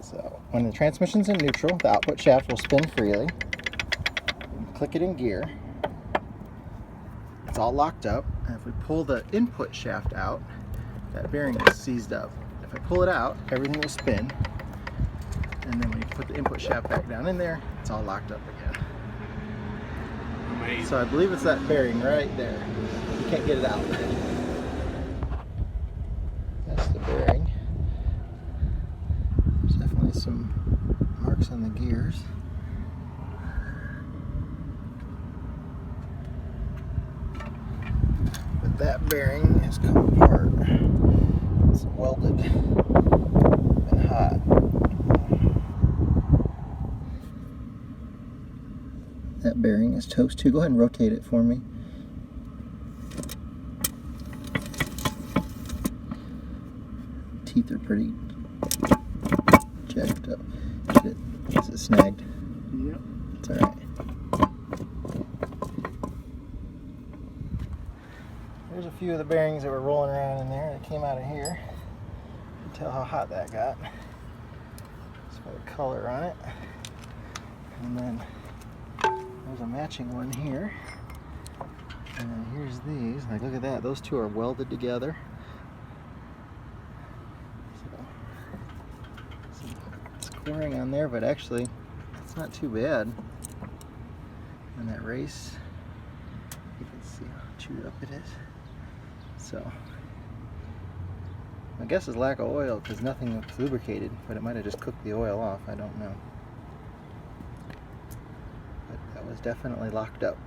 So when the transmission's in neutral, the output shaft will spin freely. Click it in gear. It's all locked up, and if we pull the input shaft out, that bearing is seized up. If I pull it out, everything will spin, and then when you put the input shaft back down in there, it's all locked up again. Amazing. So I believe it's that bearing right there. You can't get it out. That's the bearing. There's definitely some marks on the gears. But that bearing has come apart. It's welded and hot. That bearing is toast too. Go ahead and rotate it for me. Teeth are pretty jacked up. Is it snagged? Yep. It's alright. There's a few of the bearings that were rolling around in there that came out of here. You can tell how hot that got. Just by the color on it. And then there's a matching one here. And then here's these. Like, look at that. Those two are welded together. So, some squaring on there, but actually, it's not too bad. And that race, you can see how chewed up it is. So, my guess is lack of oil because nothing was lubricated, but it might have just cooked the oil off. I don't know. But that was definitely locked up.